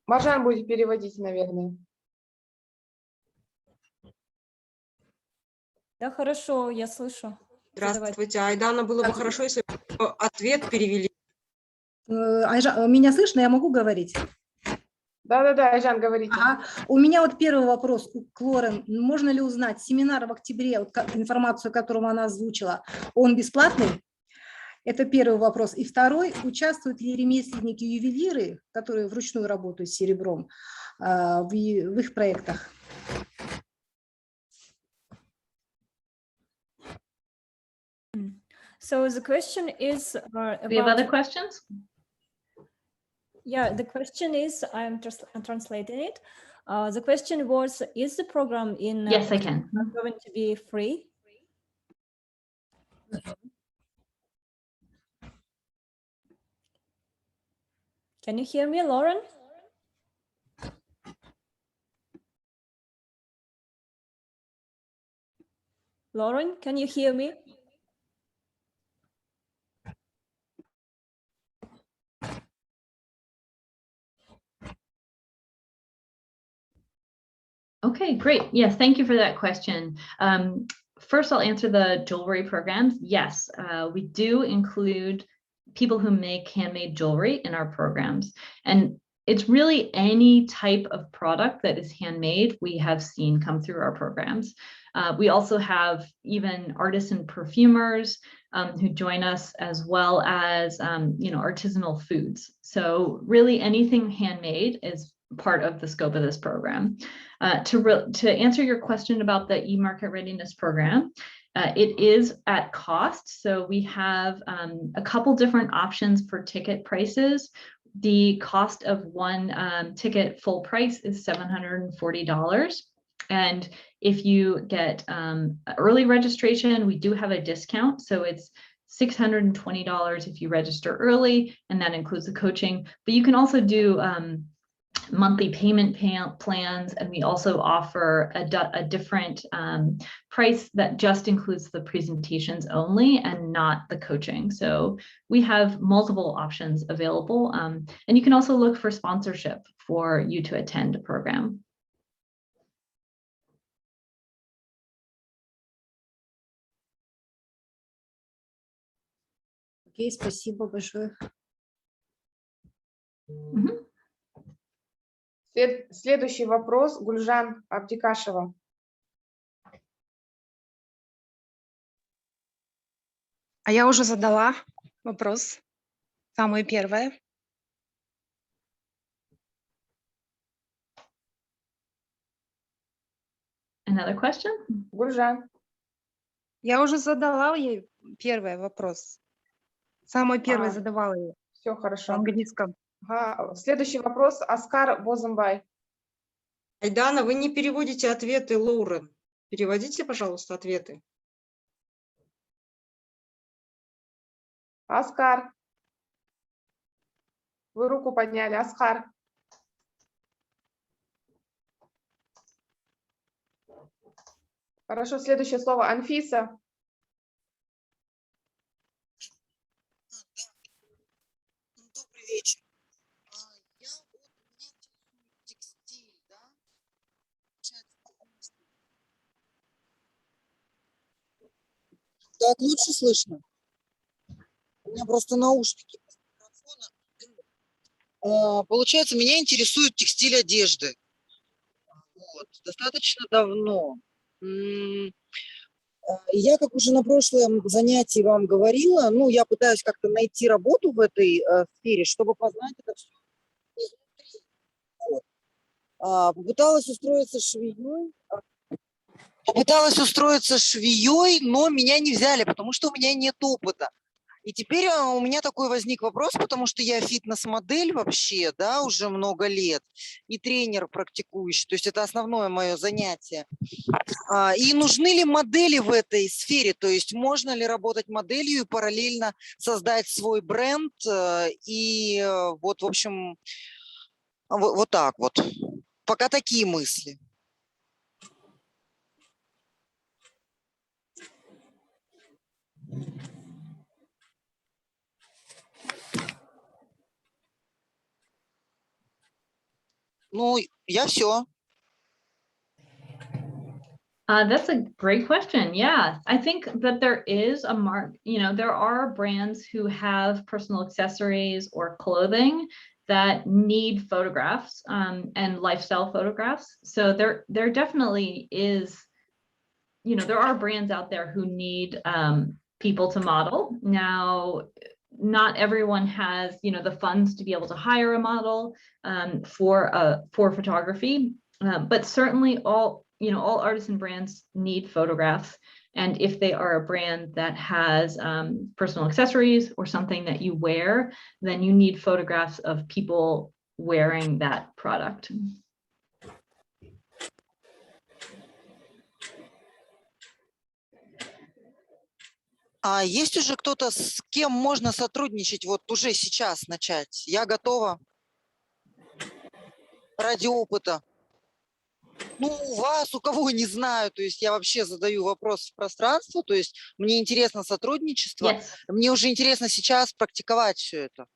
Маржан будет переводить, наверное. Да, хорошо, я слышу. Здравствуйте, Айдана, было бы хорошо, если бы ответ перевели. Айжан, меня слышно? Я могу говорить? Да, Айжан, говорите. Ага. У меня вот первый вопрос к Лорен. Можно ли узнать, семинар в октябре, информацию, которую она озвучила, он бесплатный? Это первый вопрос. И второй, участвуют ли ремесленники-ювелиры, которые вручную работают с серебром, в их проектах? So the question is We have other about, questions? yeah, the question is, I'm translating it. The question was, is the program in Yes, I can. going to be free? Can you hear me, Lauren? Lauren, can you hear me? Okay, great. Yes, thank you for that question. First, I'll answer the jewelry programs. Yes, we do include people who make handmade jewelry in our programs. And it's really any type of product that is handmade we have seen come through our programs. We also have even artisan perfumers who join us, as well as artisanal foods. So really anything handmade is part of the scope of this program. To answer your question about the e-market readiness program, it is at cost. So we have a couple different options for ticket prices. The cost of one ticket full price is $740. And if you get early registration, we do have a discount. So it's $620 if you register early, and that includes the coaching. But you can also do monthly payment plans, and we also offer a different price that just includes the presentations only and not the coaching. So we have multiple options available, and you can also look for sponsorship for you to attend a program. Окей, спасибо большое. Следующий вопрос, Гульжан Абдикашева. А я уже задала вопрос, самое первое. Another question? Гульжан. Я уже задала ей первый вопрос. Самый первый задавала ей Все в хорошо. английском. Ага. Следующий вопрос, Оскар Бозымбай. Айдана, вы не переводите ответы, Лорен. Переводите, пожалуйста, ответы. Оскар. Вы руку подняли, Оскар. Хорошо, следующее слово, Анфиса. Добрый вечер. Я вот, меня интересует текстиль, да? Так лучше слышно? У меня просто наушники без микрофона. Получается, меня интересует текстиль одежды. Вот, достаточно давно. Я, как уже на прошлом занятии вам говорила, я пытаюсь как-то найти работу в этой сфере, чтобы познать это все изнутри. Вот. Попыталась устроиться швеей, но меня не взяли, потому что у меня нет опыта. И теперь у меня такой возник вопрос, потому что я фитнес-модель вообще, да, уже много лет, и тренер практикующий, то есть это основное мое занятие. И нужны ли модели в этой сфере, то есть можно ли работать моделью и параллельно создать свой бренд, и вот, в общем, вот так вот. Пока такие мысли. Я все. That's a great question. Yeah, I think that there is a there are brands who have personal accessories or clothing that need photographs and lifestyle photographs. So there definitely is, there are brands out there who need people to model. Now, not everyone has, the funds to be able to hire a model for photography, but certainly all artisan brands need photographs. And if they are a brand that has personal accessories or something that you wear, then you need photographs of people wearing that product. А есть уже кто-то, с кем можно сотрудничать, вот уже сейчас начать? Я готова ради опыта. Ну, у вас, у кого, не знаю, то есть я вообще задаю вопрос в пространство, то есть мне интересно сотрудничество, Yes. мне уже интересно сейчас практиковать все это.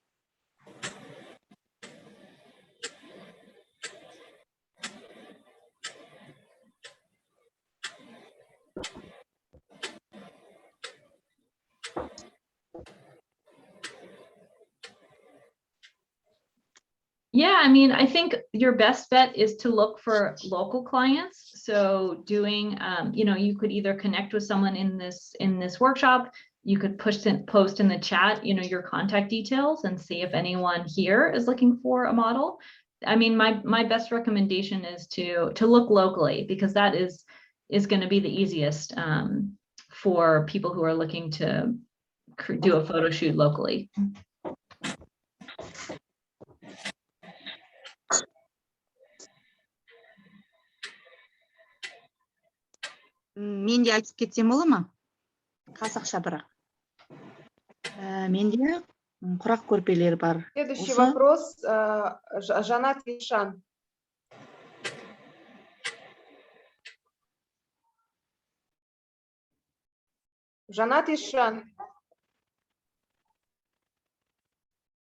Yeah, I mean, I think your best bet is to look for local clients. So doing, you could either connect with someone in this workshop, you could post in the chat, your contact details and see if anyone here is looking for a model. I mean, my best recommendation is to look locally, because that is going to be the easiest for people who are looking to do a photo shoot locally. Мен де айтып кетсем бола ма? Қазақша бірақ. Менде құрақ көрпелер бар. Следующий вопрос. Жанат Ишан. Жанат Ишан.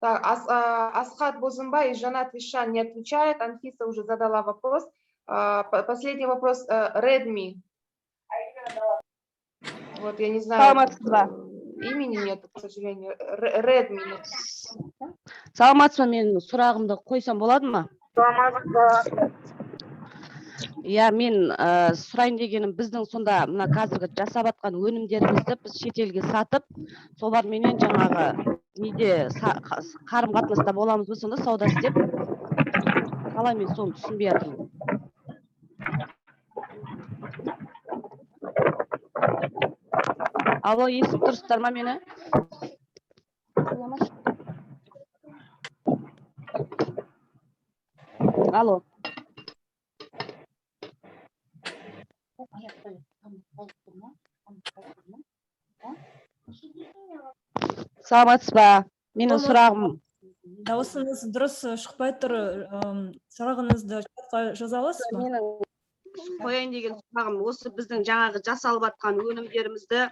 Так, Асхат Бузымбай и Жанат Ишан не отвечает. Анфиса уже задала вопрос. Последний вопрос. Redmi. Вот, я не знаю. Имени нет, к сожалению. Redmi. Саламатсыз ба, мен сұрағымды қойсам болады ма? Я мен сұрайын дегенім, біздің сонда мына қазіргі жасап атқан өнімдерімізді біз шетелге сатып, соларменен жаңағы неде қарым-қатынаста боламыз ба, сонда сауда істеп? Қалай, мен соны түсінбей жатырмын. Алло, естіп тұрсыздар ма мені? Алло. Саламатсыз ба? Менің сұрағым. Дауысыңыз дұрыс шықпай тұр. Сұрағыңызды чатқа жаза аласыз ба? Менің қояйын деген сұрағым, осы біздің жаңағы жасалып жатқан өнімдерімізді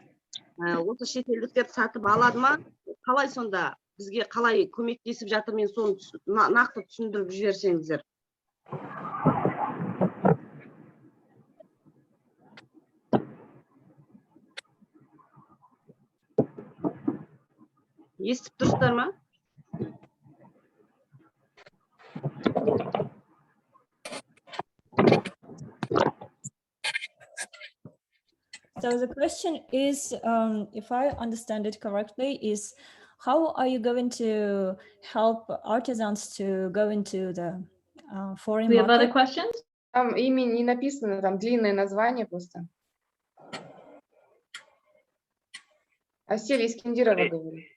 осы шетелдіктер сатып алады ма? Қалай сонда? Бізге қалай көмектесіп жатыр? Мен соны нақты түсіндіріп жіберсеңіздер. Естіп тұрсыздар ма? So the question is, if I understand it correctly, is how are you going to help artisans to go into the foreign market? Do we have other questions? Там имя не написано, там длинное название просто. Асель Искендирова говорит.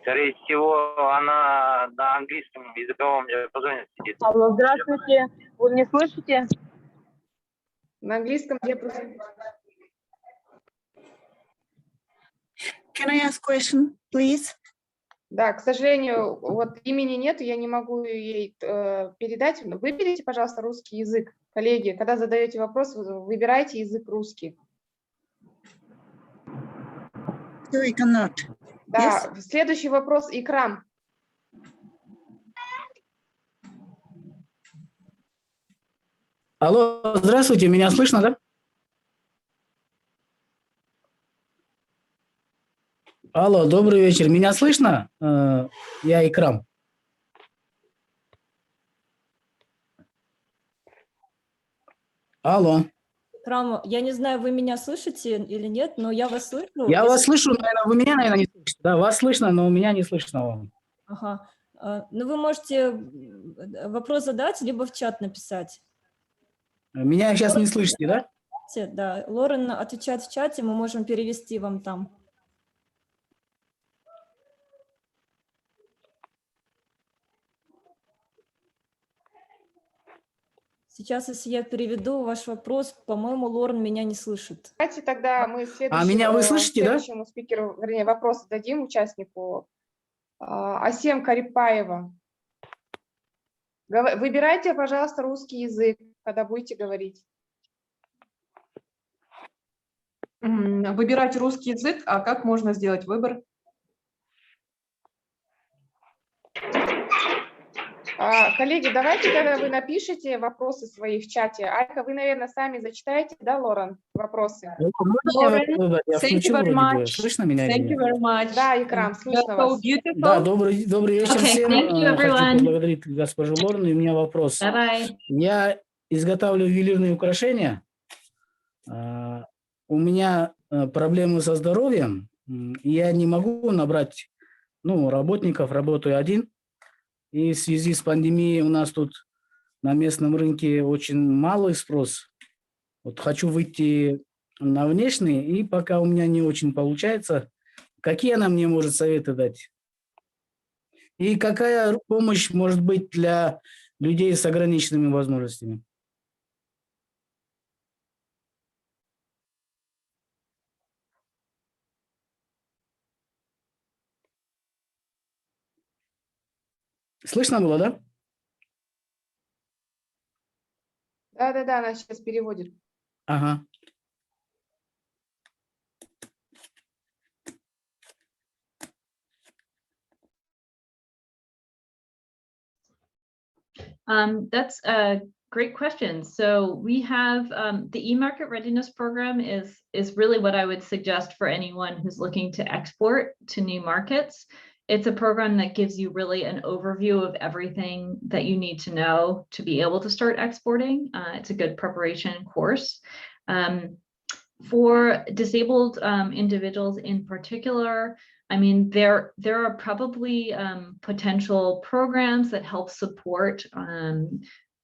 Скорее всего, она на английском языковом диапазоне сидит. Алло, здравствуйте. Вы меня слышите? На английском диапазоне. Can I ask question, please? Да, к сожалению, вот имени нет, я не могу ей передать. Выберите, пожалуйста, русский язык. Коллеги, когда задаете вопрос, выбирайте язык русский. So we cannot. Да, yes. Следующий вопрос, Икрам. Алло, здравствуйте, меня слышно, да? Алло, добрый вечер, меня слышно? Я Икрам. Алло. Крам, я не знаю, вы меня слышите или нет, но я вас слышу. Я вас слышу, наверное, вы меня, наверное, не слышите. Да, вас слышно, но меня не слышно вам. Ага. Ну, вы можете вопрос задать, либо в чат написать. Меня сейчас не слышите, да? Да, Лорен отвечает в чате, мы можем перевести вам там. Сейчас, если я переведу ваш вопрос, по-моему, Лорен меня не слышит. Давайте тогда мы меня вы слышите, да? следующему спикеру, вернее, вопрос дадим участнику. Асем Карипаева. Выбирайте, пожалуйста, русский язык, когда будете говорить. Выбирать русский язык, а как можно сделать выбор? Коллеги, давайте, когда вы напишите вопросы свои в чате, Айка, вы, наверное, сами зачитаете, да, Лорен, вопросы? Слышно меня? Thank you very much. Да, Икрам, слышно вас. Да, добрый вечер всем. Хочу поблагодарить госпожу Лорен. И у меня вопрос. Я изготавливаю ювелирные украшения. У меня проблемы со здоровьем. Я не могу набрать работников, работаю один. И в связи с пандемией у нас тут на местном рынке очень малый спрос. Вот хочу выйти на внешний, и пока у меня не очень получается. Какие она мне может советы дать? И какая помощь может быть для людей с ограниченными возможностями? Слышно было, да? Да, она сейчас переводит. Ага. That's a great question. So we have the e-market readiness program is really what I would suggest for anyone who's looking to export to new markets. It's a program that gives you really an overview of everything that you need to know to be able to start exporting. It's a good preparation course. For disabled individuals in particular, I mean, there are probably potential programs that help support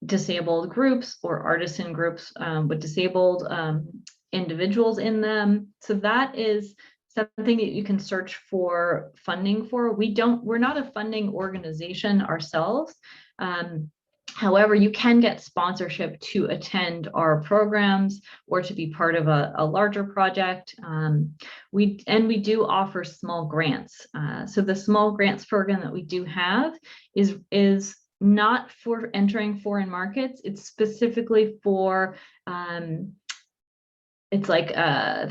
disabled groups or artisan groups with disabled individuals in them. So that is something that you can search for funding for. We're not a funding organization ourselves. However, you can get sponsorship to attend our programs or to be part of a larger project. We do offer small grants. So the small grants program that we do have is not for entering foreign markets. It's specifically for it's like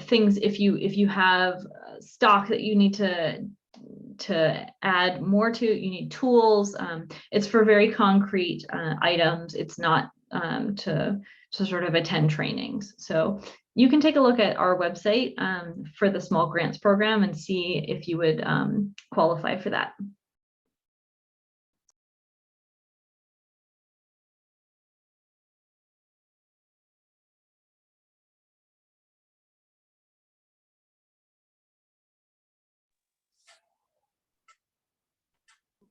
things if you have stock that you need to add more to, you need tools. It's for very concrete items. It's not to sort of attend trainings. So you can take a look at our website for the small grants program and see if you would qualify for that.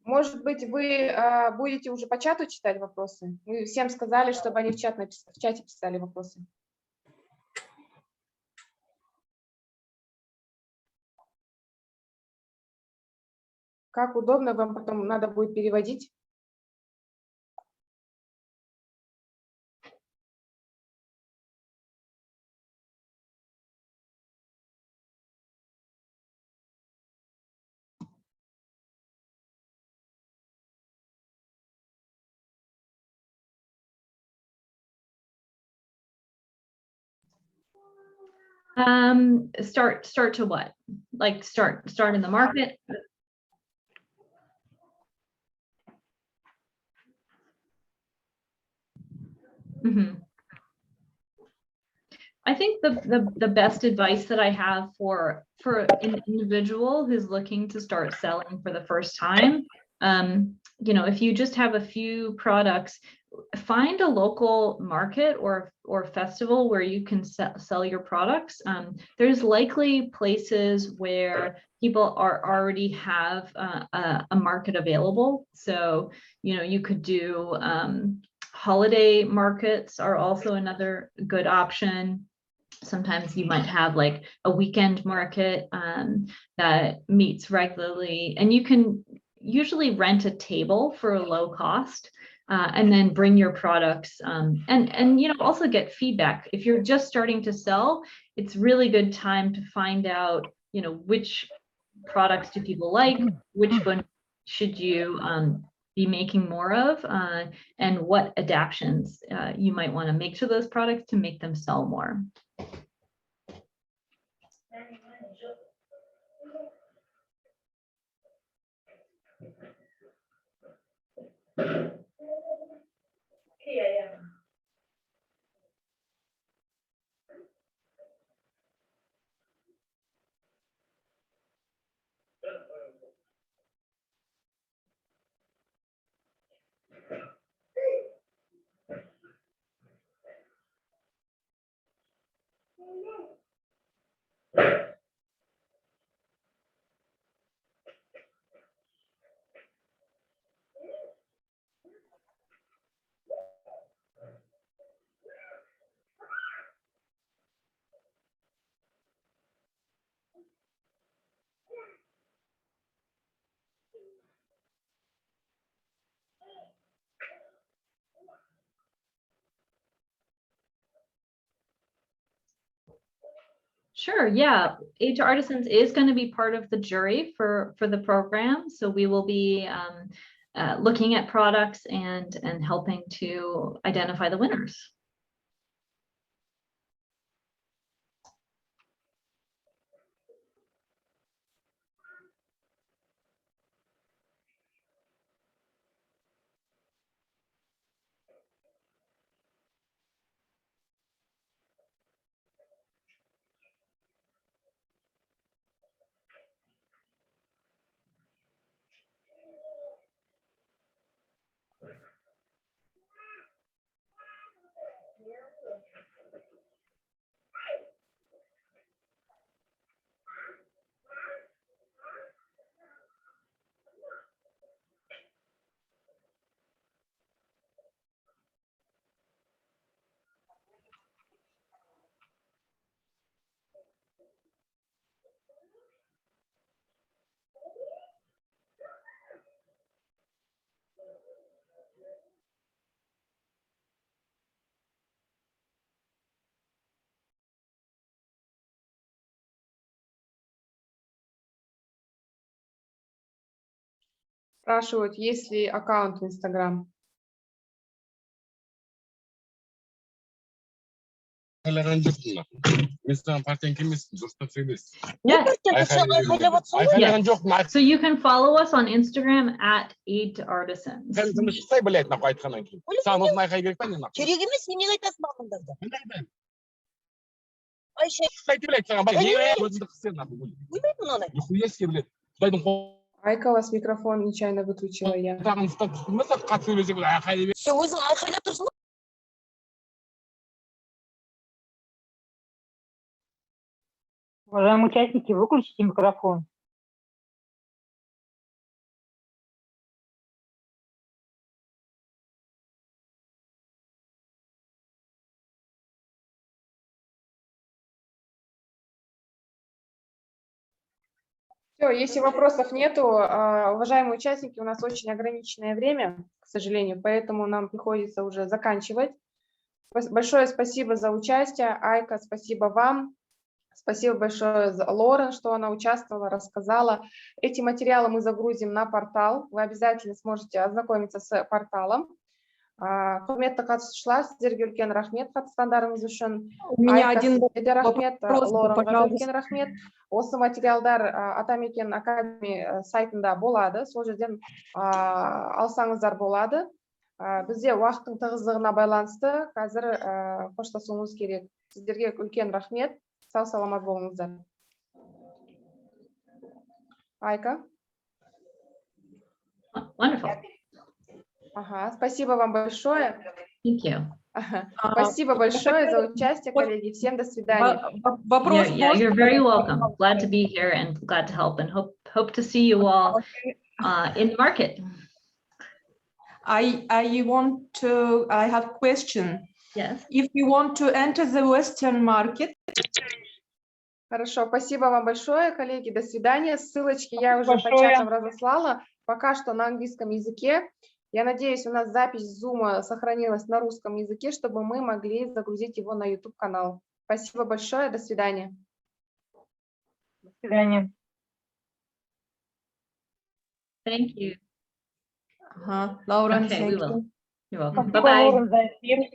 Может быть, вы будете уже по чату читать вопросы? Вы всем сказали, чтобы они в чате писали вопросы. Как удобно, вам потом надо будет переводить? Start to what? Like start in the market? Mm-hmm. I think the best advice that I have for an individual who's looking to start selling for the first time, you know, if you just have a few products, So find a local market or festival where you can sell your products. There's likely places where people already have a market available. So, you know, you could do holiday markets are also another good option. Sometimes you might have like a weekend market that meets regularly, and you can usually rent a table for a low cost and then bring your products and you know, also get feedback. If you're just starting to sell, it's really good time to find out, you know, which products do people like, which one should you be making more of, and what adaptations you might want to make to those products to make them sell more. Sure, yeah. Age Artisans is going to be part of the jury for the program. So we will be looking at products and helping to identify the winners. Спрашивают, есть ли аккаунт в Инстаграм. Yes. So you can follow us on Instagram at @8artisans. Айка, у вас микрофон нечаянно выключила я. Уважаемые участники, выключите микрофон. Все, если вопросов нету, уважаемые участники, у нас очень ограниченное время, к сожалению, поэтому нам приходится уже заканчивать. Большое спасибо за участие, Айка, спасибо вам. Спасибо большое Лорен, что она участвовала, рассказала. Эти материалы мы загрузим на портал. Вы обязательно сможете ознакомиться с порталом. Құрметті қатысушылар, сіздерге үлкен рахмет қатысқандарыңыз үшін. У меня один вопрос, пожалуйста. үлкен рахмет. Осы материалдар Атамекен Академи сайтында болады. Сол жерден алсаңыздар болады. Бізде уақыттың тығыздығына байланысты қазір қоштасуымыз керек. Сіздерге үлкен рахмет. Сау саламат болыңыздар. Айка. Wonderful. Ага, спасибо вам большое. Thank you. Ага. Спасибо большое за участие, коллеги. Всем до свидания. Вопрос You're very welcome. Glad to be here and glad to help, and hope to see you all in the market. I have question. Yes. If you want to enter the Western market. Хорошо, спасибо вам большое, коллеги. До свидания. Ссылочки я уже по чатам разослала. Пока что на английском языке. Я надеюсь, у нас запись Zoom сохранилась на русском языке, чтобы мы могли загрузить его на YouTube-канал. Спасибо большое. До свидания. До свидания. Thank you. Лорен, Okay, we will. You're welcome. Спасибо, Bye-bye. Лорен, за эфир.